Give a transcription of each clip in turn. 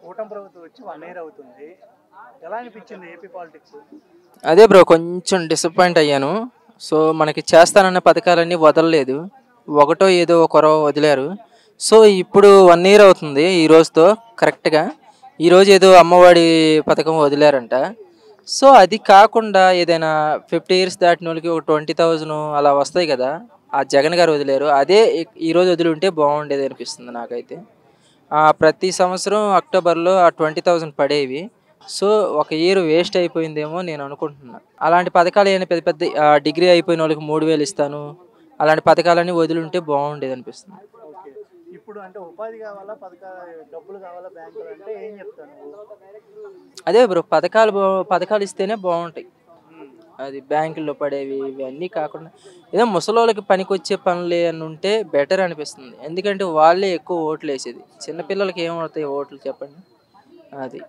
కూటమి ప్రభుత్వం వచ్చి 1 ఇయర్ అవుతుంది. ఎలా అనిపించింది ఏపీ పాలిటిక్స్? అదే బ్రో కొంచెం డిసప్పాయింట్ అయ్యాను. సో మనకి చేస్తానన్న పథకాలన్నీ వదలలేదు. ఒకటో ఏదో కొరవ వదిలారు. సో ఇప్పుడు 1 ఇయర్ అవుతుంది ఈ రోజుతో కరెక్ట్గా. ఈరోజు ఏదో అమ్మఒడి పథకం వదిలారంట. సో అది కాకుండా ఏదైనా 50 ఇయర్స్ దాటిన వాళ్ళకి ఒక 20,000 అలా వస్తాయి కదా, ఆ జగన్ గారు వదిలేరు. అదే ఈరోజు వదిలి ఉంటే బాగుండేది అనిపిస్తుంది నాకైతే. ప్రతి సంవత్సరం అక్టోబర్లో ఆ 20,000 పడేవి. సో ఒక ఇయర్ వేస్ట్ అయిపోయిందేమో నేను అనుకుంటున్నా. అలాంటి పథకాలు ఏమైనా పెద్ద పెద్ద డిగ్రీ అయిపోయిన వాళ్ళకి 3,000 ఇస్తాను, అలాంటి పథకాలన్నీ వదిలి ఉంటే బాగుండేది అనిపిస్తుంది. ఓకే. ఇప్పుడు అంటే ఉపాధి కావాలా, డబ్బులు కావాలా బ్యాంకులు అంటే ఏం చెప్తాను? అదే బ్రో పథకాలు ఇస్తేనే బాగుంటాయి. అది బ్యాంకుల్లో పడేవి ఇవన్నీ కాకుండా ఏదో ముసలోళ్ళకి పనికొచ్చే పనులు అని ఉంటే బెటర్ అనిపిస్తుంది. ఎందుకంటే వాళ్ళే ఎక్కువ ఓట్లు వేసేది. చిన్నపిల్లలకి ఏమవుతాయి ఓట్లు చెప్పండి. అది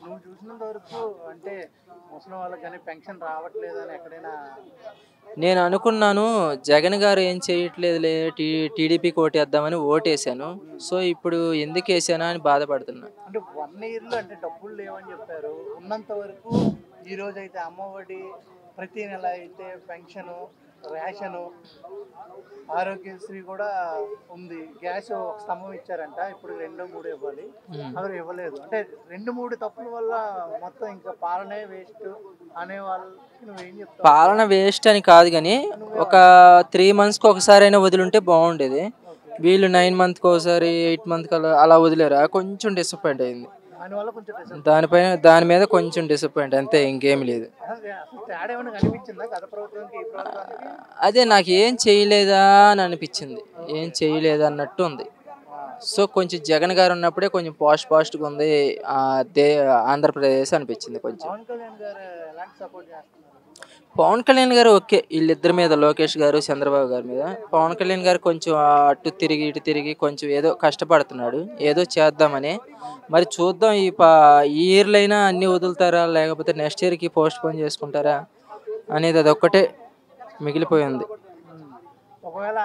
నువ్వు చూసినంత వరకు అంటే ముసలి వాళ్ళకి కానీ పెన్షన్ రావట్లేదని ఎక్కడైనా? నేను అనుకున్నాను జగన్ గారు ఏం చేయట్లేదులే, టీడీపీకి ఓటేద్దామని ఓటేసాను. సో ఇప్పుడు ఎందుకు వేసానా అని బాధపడుతున్నా. అంటే 1 ఇయర్లో అంటే డబ్బులు లేవని చెప్పారు. ఉన్నంత వరకు ఈ రోజు అయితే అమ్మఒడి, ప్రతి నెల అయితే పెన్షను, రేషను, ఆరోగ్యశ్రీ కూడా ఉంది. గ్యాస్ ఒక స్తంభం ఇచ్చారంట, ఇప్పుడు 2, 3 ఇవ్వాలి, అవి ఇవ్వలేదు. అంటే 2, 3 తప్పుల వల్ల మొత్తం ఇంకా పాలనే వేస్ట్ అనే వాళ్ళకి నువ్వేం చెప్తావు? పాలన వేస్ట్ అని కాదు కానీ ఒక 3 monthsకి ఒకసారి అయినా వదిలింటే బాగుండేది. వీళ్ళు 9 monthsకి ఒకసారి 8 monthsకి అలా వదిలేరు. కొంచెం డిసప్పాయింట్ అయింది. దాని మీద కొంచెం డిసప్పాయింట్ అంతే, ఇంకేమి లేదు. అదే నాకు ఏం చేయలేదా అని అనిపించింది, ఏం చేయలేదా అన్నట్టు ఉంది. సో కొంచెం జగన్ గారు ఉన్నప్పుడే కొంచెం పాస్ట్గా ఉంది ఆంధ్రప్రదేశ్ అనిపించింది కొంచెం. పవన్ కళ్యాణ్ గారు ఓకే, వీళ్ళిద్దరి మీద, లోకేష్ గారు చంద్రబాబు గారి మీద. పవన్ కళ్యాణ్ గారు కొంచెం అటు తిరిగి ఇటు తిరిగి కొంచెం ఏదో కష్టపడుతున్నాడు, ఏదో చేద్దామని. మరి చూద్దాం ఈ ఇయర్లో అయినా అన్నీ వదులుతారా లేకపోతే నెక్స్ట్ ఇయర్కి పోస్ట్ పోన్ చేసుకుంటారా అనేది అదొక్కటే మిగిలిపోయింది. ఒకవేళ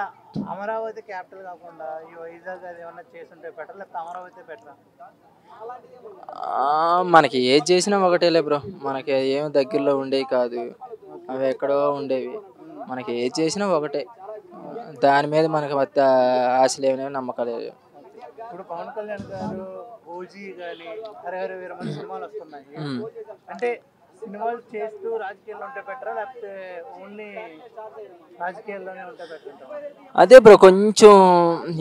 అమరావతి క్యాపిటల్ కాకుండా ఈ వైజాగ్ అది ఏమన్నా చేస్తుంటే బెటర్, లేకపోతే అమరావతి బెటరా? మనకి ఏది చేసినా ఒకటేలే బ్రో. మనకి ఏమి దగ్గరలో ఉండేవి కాదు, అవి ఎక్కడో ఉండేవి. మనకి ఏది చేసినా ఒకటే, దాని మీద మనకి మధ్య ఆశలు ఏమైనా నమ్మకాలు. ఇప్పుడు పవన్ కళ్యాణ్ గారు ఓజీ కానీ హరిహర వీరమల్లి సినిమాలు వస్తున్నాయి. అంటే సినిమాలు చేస్తూ రాజకీయాల్లో ఉంటే బెటరా, లేకపోతే ఓన్లీ రాజకీయాల్లోనే ఉంటే బెటర్? అదే బ్రో కొంచెం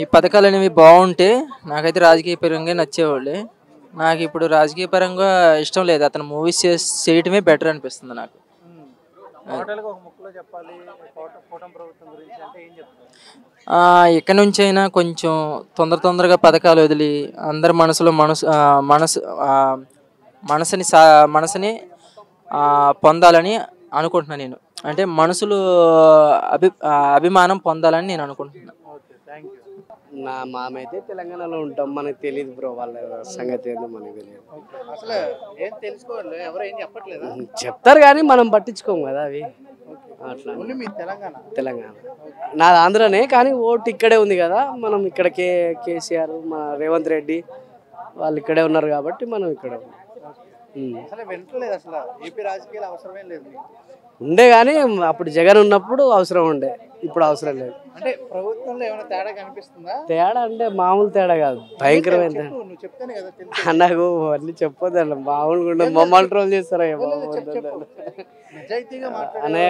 ఈ పథకాలు అనేవి బాగుంటే నాకైతే రాజకీయ పరంగా నచ్చేవాళ్ళే. నాకు ఇప్పుడు రాజకీయ పరంగా ఇష్టం లేదు. అతను మూవీస్ చేయటమే బెటర్ అనిపిస్తుంది నాకు. ఇక్కడ నుంచి అయినా కొంచెం తొందరగా పథకాలు వదిలి అందరి మనసుని పొందాలని అనుకుంటున్నాను నేను. అంటే మనసులు అభిమానం పొందాలని నేను అనుకుంటున్నాను. నా మామైతే తెలంగాణలో ఉంటాం, మనకు తెలియదు బ్రో వాళ్ళ సంగతి ఏందో మనకు తెలియదు. చెప్తారు కానీ మనం పట్టించుకోము కదా అవి. అట్లా తెలంగాణ నాది ఆంధ్రనే కానీ ఓటు ఇక్కడే ఉంది కదా. మనం ఇక్కడ కేసీఆర్, మన రేవంత్ రెడ్డి వాళ్ళు ఇక్కడే ఉన్నారు కాబట్టి మనం ఇక్కడ ఉండే. కానీ అప్పుడు జగన్ ఉన్నప్పుడు అవసరం ఉండే, ఇప్పుడు అవసరం లేదు. అంటే ప్రభుత్వంలో ఏమైనా తేడా కనిపిస్తుందా? తేడా అంటే మామూలు తేడా కాదు, భయంకరమైన. నాకు అన్ని చెప్పొద్దండి, మామూలుగా ఉండే మమ్మల్ని ట్రోల్ చేస్తారా అనే.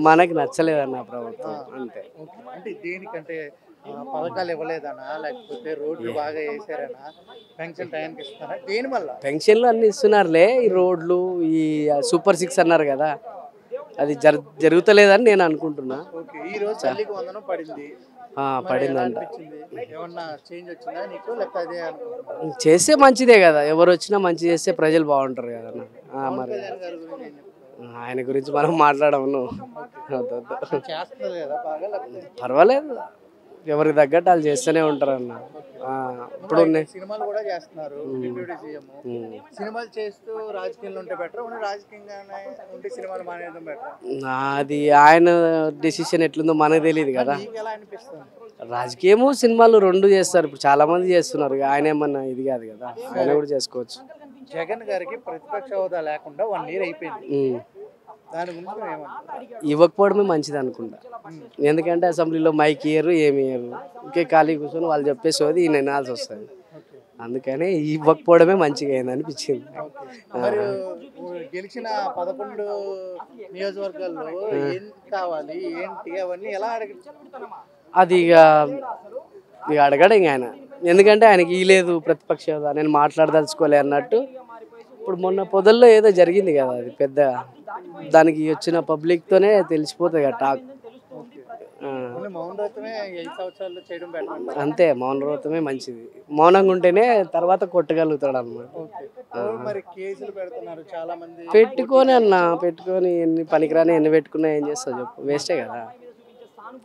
మనకి నచ్చలేదన్న ప్రభుత్వం అంతే. అంటే దేనికంటే పథకాలు ఇవ్వలేదనా, లేకపోతే రోడ్లు బాగా వేసారనా, పెన్షన్ టైంకి ఇస్తున్నారా, దేని వల్ల? పెన్షన్లు అన్ని ఇస్తున్నారులే, ఈ రోడ్లు, ఈ సూపర్ 6 అన్నారు కదా, అది జరుగుతలేదని నేను అనుకుంటున్నా. పడిందంట. చేస్తే మంచిదే కదా, ఎవరు వచ్చినా మంచి చేస్తే ప్రజలు బాగుంటారు కదా. మరి ఆయన గురించి మనం మాట్లాడము. పర్వాలేదు, ఎవరికి తగ్గట్టు వాళ్ళు చేస్తూనే ఉంటారు అన్న. ఇప్పుడు సినిమాలు కూడా చేస్తున్నారు, డిప్యూటీ సీఎం. సినిమాలు చేస్తూ రాజకీయాల్లో ఉంటే బెటర్, రాజకీయంగానే ఉంటే సినిమాలు మానేయడం బెటర్? అది ఆయన డెసిషన్ ఎట్లుందో మనకు తెలియదు కదా. మీకు ఎలా అనిపిస్తుంది? రాజకీయము సినిమాలు రెండు చేస్తారు, ఇప్పుడు చాలా మంది చేస్తున్నారు. ఆయన ఏమన్నా ఇది కాదు కదా, ఆయన కూడా చేసుకోవచ్చు. జగన్ గారికి ప్రతిపక్ష హోదా లేకుండా 1 year అయిపోయింది, దాని గురించి ఏమంటారు? ఇవ్వకపోవడమే మంచిది అనుకుంటా. ఎందుకంటే అసెంబ్లీలో మైక్ ఇయ్యరు, ఏమి ఇయ్యరు, ఇంకే ఖాళీ కూర్చొని వాళ్ళు చెప్పేసి ఈయన వినాల్సి వస్తుంది. అందుకని ఇవ్వకపోవడమే మంచిగా అయింది అనిపించింది. మరి గెలిచిన 11 నియోజకవర్గాల్లో ఏం కావాలి ఏంటి అవన్నీ ఎలా అడగచ్చు? అది ఇక అడగడం ఇంక ఆయన, ఎందుకంటే ఆయనకి ఇలేదు ప్రతిపక్ష హోదా, నేను మాట్లాడదలుచుకోలే అన్నట్టు. ఇప్పుడు మొన్న పొదల్లో ఏదో జరిగింది కదా, అది పెద్ద, దానికి వచ్చిన పబ్లిక్తోనే తెలిసిపోతుంది కదా టాక్. మౌనవ్రతమే 5 సంవత్సరాలు చేయడం బెటర్. అంతే, మౌనవ్రతమే మంచిది. మౌనంగా ఉంటేనే తర్వాత కొట్టగలుగుతాడు అన్నమాట. మరి కేసులు పెడుతున్నారు చాలా మంది. పెట్టుకొని ఎన్ని పనికిరాని ఎన్ని పెట్టుకున్నా ఏం చేస్తావు చెప్పు, వేస్టే కదా.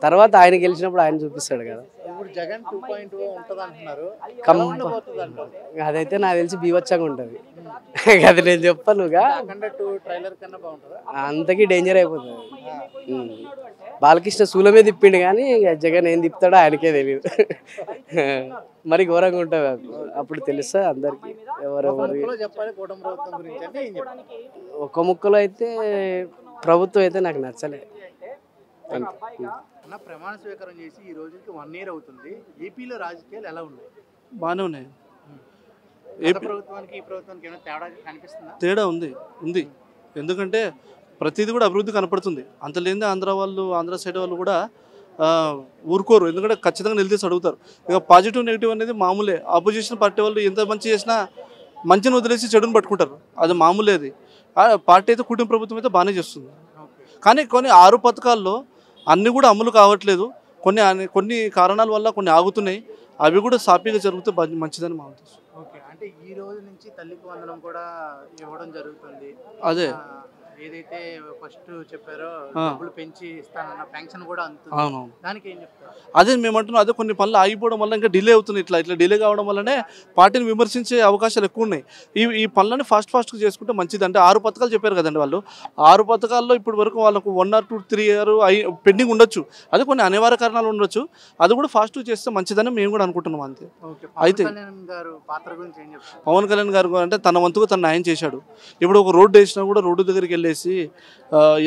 తర్వాత ఆయన గెలిచినప్పుడు ఆయన చూపిస్తాడు కదా. ఇప్పుడు జగన్ 2.0 ఉంటది అంటున్నారు, అదైతే నాకు తెలిసి బీవచ్చంగా ఉంటుంది. అది నేను చెప్పనుగా, ట్రైలర్ కన్నా బాగుంటుందా? అంతకీ డేంజర్ అయిపోతుంది. బాలకృష్ణ శూలమే తిప్పిండు కానీ జగన్ ఏం తిప్పుతాడో ఆయనకే తెలియదు. మరి ఘోరంగా ఉంటుంది, అప్పుడు తెలుస్తుంది అందరికి ఎవరెవరు. ఒక ముక్కలో అయితే ప్రభుత్వం అయితే నాకు నచ్చలే. ప్రమాణ స్వీకారం చేసి ఈ రోజుకి 1 year అవుతుంది. ఏపీలో రాజకీయాలు ఎలా ఉన్నాయి? బాగానే ఉన్నాయి. ప్రభుత్వానికి ఈ ప్రభుత్వానికి ఏమైనా తేడా కనిపిస్తుందా? తేడా ఉంది. ఎందుకంటే ప్రతిదీ కూడా అభివృద్ధి కనపడుతుంది. అంత లేని ఆంధ్ర సైడ్ వాళ్ళు కూడా ఊరుకోరు, ఎందుకంటే ఖచ్చితంగా నిలదీసి అడుగుతారు. ఇక పాజిటివ్ నెగిటివ్ అనేది మామూలే. ఆపోజిషన్ పార్టీ వాళ్ళు ఎంత మంచి చేసినా మంచిని వదిలేసి చెడుని పట్టుకుంటారు, అది మామూలే. అది పార్టీ అయితే కూటమి ప్రభుత్వం అయితే బాగానే చేస్తుంది. కానీ కొన్ని 6 పథకాల్లో అన్నీ కూడా అమలు కావట్లేదు. కొన్ని కారణాల వల్ల కొన్ని ఆగుతున్నాయి. అవి కూడా సాఫీగా జరిగితే మంచిదని మా ఉద్దేశం. అంటే ఈ రోజు నుంచి తల్లికి వందనం కూడా ఇవ్వడం జరుగుతుంది. అదే ఏదైతే ఫస్ట్ చెప్పారో డబ్బులు పెంచి ఇస్తానన్న పెన్షన్ కూడా అందుతుంది. అవునవును, దానికి ఏం చెప్తారు? అదే మేము అంటున్నాం. అదే కొన్ని పనులు ఆగిపోవడం వల్ల ఇంకా డిలే అవుతుంది. ఇట్లా డిలే కావడం వల్లనే పార్టీని విమర్శించే అవకాశాలు ఎక్కువ ఉన్నాయి. ఈ పనులని ఫాస్ట్గా చేసుకుంటే మంచిది. అంటే 6 పథకాలు చెప్పారు కదండి వాళ్ళు. 6 పథకాల్లో ఇప్పటి వరకు వాళ్ళకు 1 or 2, 3 years పెండింగ్ ఉండొచ్చు. అదే కొన్ని అనివార్య కారణాలు ఉండొచ్చు. అది కూడా ఫాస్ట్గా చేస్తే మంచిదని మేము కూడా అనుకుంటున్నాం. అంతే. అయితే పవన్ కళ్యాణ్ గారు అంటే తన వంతుగా తన న్యాయం చేశాడు. ఇప్పుడు ఒక రోడ్డు వేసినా కూడా రోడ్డు దగ్గరికి వెళ్ళేసి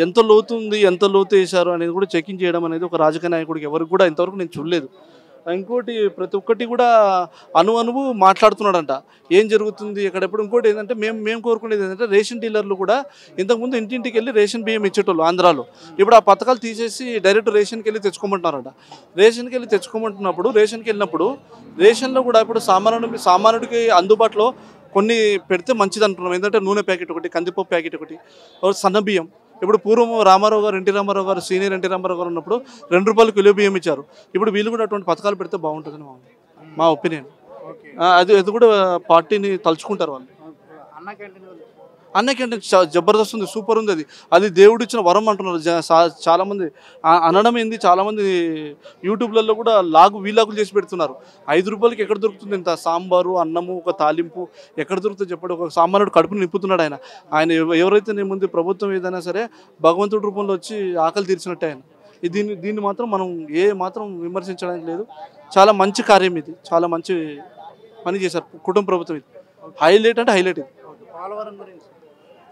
ఎంత లోతు వేశారు అనేది కూడా చెకింగ్ చేయడం అనేది ఒక రాజకీయ నాయకుడికి ఎవరికి కూడా ఇంతవరకు నేను చూడలేదు. ఇంకోటి ప్రతి ఒక్కటి కూడా అనువు మాట్లాడుతున్నాడంట, ఏం జరుగుతుంది ఎక్కడెప్పుడు. ఇంకోటి ఏంటంటే మేము కోరుకునేది ఏంటంటే రేషన్ డీలర్లు కూడా ఇంతకుముందు ఇంటింటికి వెళ్ళి రేషన్ బియ్యం ఇచ్చేటోళ్ళు ఆంధ్రాలో. ఇప్పుడు ఆ పథకాలు తీసేసి డైరెక్ట్ రేషన్కి వెళ్ళి తెచ్చుకోమంటున్నారంట. రేషన్కి వెళ్ళి తెచ్చుకోమంటున్నప్పుడు రేషన్కి వెళ్ళినప్పుడు రేషన్లో కూడా ఇప్పుడు సామాన్యుడికి అందుబాటులో కొన్ని పెడితే మంచిది అంటున్నాం. ఏంటంటే నూనె ప్యాకెట్ ఒకటి, కందిపప్పు ప్యాకెట్ ఒకటి, సన్న బియ్యం. ఇప్పుడు పూర్వం ఎన్టీ రామారావు గారు సీనియర్ ఎన్టీ రామారావు గారు ఉన్నప్పుడు 2 రూపాయలు కిలో బియ్యం ఇచ్చారు. ఇప్పుడు వీళ్ళు కూడా అటువంటి పథకాలు పెడితే బాగుంటుందని మా ఒపీనియన్. అది కూడా పార్టీని తలుచుకుంటారు వాళ్ళు. అన్న క్యాంటీన్ జబర్దస్త్ ఉంది, సూపర్ ఉంది. అది దేవుడు ఇచ్చిన వరం అంటున్నారు చాలామంది. అనడం ఏంది, చాలామంది యూట్యూబ్లలో కూడా వీలాగులు చేసి పెడుతున్నారు. 5 రూపాయలకి ఎక్కడ దొరుకుతుంది ఇంత సాంబారు, అన్నము, ఒక తాలింపు ఎక్కడ దొరుకుతుంది చెప్పండి? ఒక సామాన్యుడు కడుపుని నింపుతున్నాడు. ఆయన ఎవరైతే నేను ముందు ప్రభుత్వం ఏదైనా సరే భగవంతుడి రూపంలో వచ్చి ఆకలి తీర్చినట్టే ఆయన. దీన్ని మాత్రం మనం మాత్రం విమర్శించడానికి లేదు. చాలా మంచి కార్యం ఇది, చాలా మంచి పని చేశారు కుటుంబ ప్రభుత్వం. ఇది హైలైట్ అంటే హైలైట్. ఇది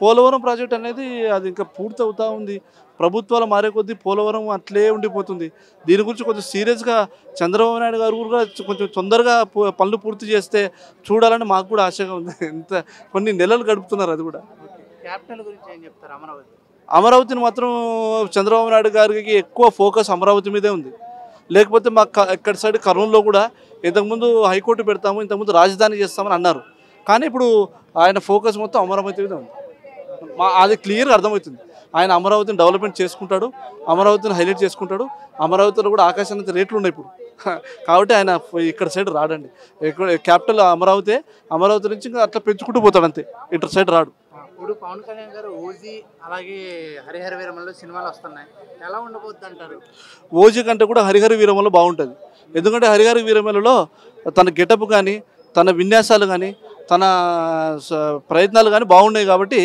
పోలవరం ప్రాజెక్ట్ అనేది అది ఇంకా పూర్తి అవుతూ ఉంది. ప్రభుత్వాలు మారే కొద్దీ పోలవరం అట్లే ఉండిపోతుంది. దీని గురించి కొంచెం సీరియస్గా చంద్రబాబు నాయుడు గారు కూడా కొంచెం తొందరగా పనులు పూర్తి చేస్తే చూడాలని మాకు కూడా ఆశగా ఉంది. కొన్ని నెలలు గడుపుతున్నారు. అది కూడా క్యాపిటల్ గురించి ఏం చెప్తారు? అమరావతిని మాత్రం చంద్రబాబు నాయుడు గారికి ఎక్కువ ఫోకస్ అమరావతి మీదే ఉంది. లేకపోతే మా ఇక్కడ సైడ్ కర్నూలులో కూడా ఇంతకుముందు హైకోర్టు పెడతాము, ఇంతకుముందు రాజధాని చేస్తామని అన్నారు. కానీ ఇప్పుడు ఆయన ఫోకస్ మొత్తం అమరావతి మీద ఉంది. అది క్లియర్గా అర్థమవుతుంది. ఆయన అమరావతిని డెవలప్మెంట్ చేసుకుంటాడు, అమరావతిని హైలైట్ చేసుకుంటాడు. అమరావతిలో కూడా ఆకాశానికి రేట్లు ఉన్నాయి ఇప్పుడు. కాబట్టి ఆయన ఇక్కడ సైడ్ రాడండి. క్యాపిటల్ అమరావతి నుంచి ఇంకా అట్లా పెంచుకుంటూ పోతాడు అంతే, ఇటు సైడ్ రాడు. ఇప్పుడు ఇప్పుడు పవన్ కళ్యాణ్ గారు ఓజీ అలాగే హరిహర వీరమల్లో సినిమాలు వస్తున్నాయి, ఎలా ఉండబోద్ది అంటారు? ఓజీ కంటే కూడా హరిహర వీరమల్లో బాగుంటుంది. ఎందుకంటే హరిహర వీరమలలో తన గెటప్ కానీ తన విన్యాసాలు కానీ తన ప్రయత్నాలు కానీ బాగున్నాయి కాబట్టి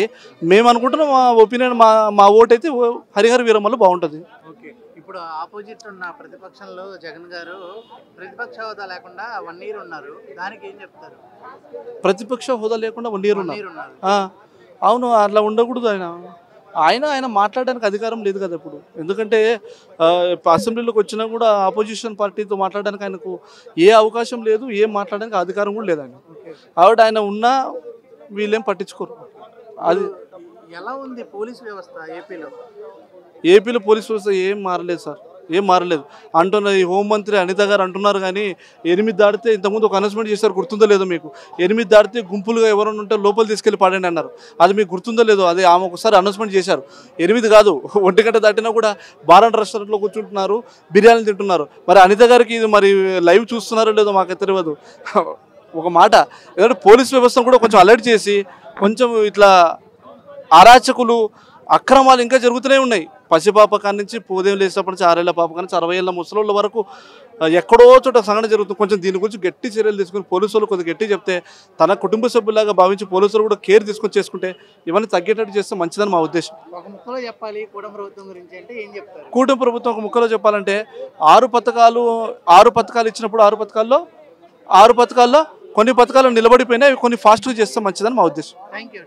మేము అనుకుంటున్నాం, మా ఒపీనియన్ మా ఓటు అయితే హరిహర వీరమల్లో బాగుంటుంది. ఓకే, ఇప్పుడు ఆపోజిట్ ఉన్న ప్రతిపక్షంలో జగన్ గారు ప్రతిపక్ష హోదా లేకుండా 1 year ఉన్నారు, దానికి ఏం చెప్తారు? ప్రతిపక్ష హోదా లేకుండా 1 year 1 ఉన్నారు. year ఉన్నారు. అవును, అట్లా ఉండకూడదు. ఆయన మాట్లాడడానికి అధికారం లేదు కదా ఇప్పుడు. ఎందుకంటే అసెంబ్లీలోకి వచ్చినా కూడా ఆపోజిషన్ పార్టీతో మాట్లాడడానికి ఆయనకు ఏ అవకాశం లేదు, ఏం మాట్లాడడానికి అధికారం కూడా లేదు ఆయన. కాబట్టి ఆయన ఉన్నా వీళ్ళేం పట్టించుకోరు. అది ఎలా ఉంది పోలీస్ వ్యవస్థ ఏపీలో? ఏపీలో పోలీస్ వ్యవస్థ ఏం మారలేదు సార్, ఏం మారలేదు అంటున్న ఈ హోంమంత్రి అనిత గారు అంటున్నారు. కానీ 8 దాటితే ఇంతకుముందు ఒక అనౌన్స్మెంట్ చేశారు, గుర్తుందో లేదో మీకు? 8 దాటితే గుంపులుగా ఎవరైనా ఉంటే లోపల తీసుకెళ్ళి పాడండి అన్నారు. అది మీకు గుర్తుందో లేదో? అది ఆమె ఒకసారి అనౌన్స్మెంట్ చేశారు. 8 కాదు, 1 గంట దాటినా కూడా బారాన్ రెస్టారెంట్లో కూర్చుంటున్నారు, బిర్యానీలు తింటున్నారు. మరి అనిత గారికి ఇది మరి లైవ్ చూస్తున్నారో లేదో మాకు తెలియదు. ఒక మాట, ఎందుకంటే పోలీస్ వ్యవస్థను కూడా కొంచెం అలర్ట్ చేసి కొంచెం ఇట్లా అరాచకులు అక్రమాలు ఇంకా జరుగుతూనే ఉన్నాయి. పసిపాప కాడి నుంచి ఉదయం లేచినప్పటి నుంచి 6 ఏళ్ల పాప కానీ 60 ఏళ్ళ ముసలోళ్ళ వరకు ఎక్కడో చోట సంఘటన జరుగుతుంది. కొంచెం దీని గురించి గట్టి చర్యలు తీసుకుని పోలీసులు కొద్దిగా గట్టి చెప్తే, తన కుటుంబ సభ్యులాగా భావించి పోలీసులు కూడా కేర్ తీసుకొని చేసుకుంటే ఇవన్నీ తగ్గేటట్టు చేస్తే మంచిదని మా ఉద్దేశం. ఒక ముక్కలో చెప్పాలి కూటమి ప్రభుత్వం గురించి అంటే ఏం చెప్తారు? కూటమి ప్రభుత్వం ఒక ముక్కలో చెప్పాలంటే 6 పథకాలు ఇచ్చినప్పుడు 6 పథకాల్లో కొన్ని పథకాలు నిలబడిపోయినాయి, కొన్ని ఫాస్ట్గా చేస్తే మంచిదని మా ఉద్దేశం. Thank you.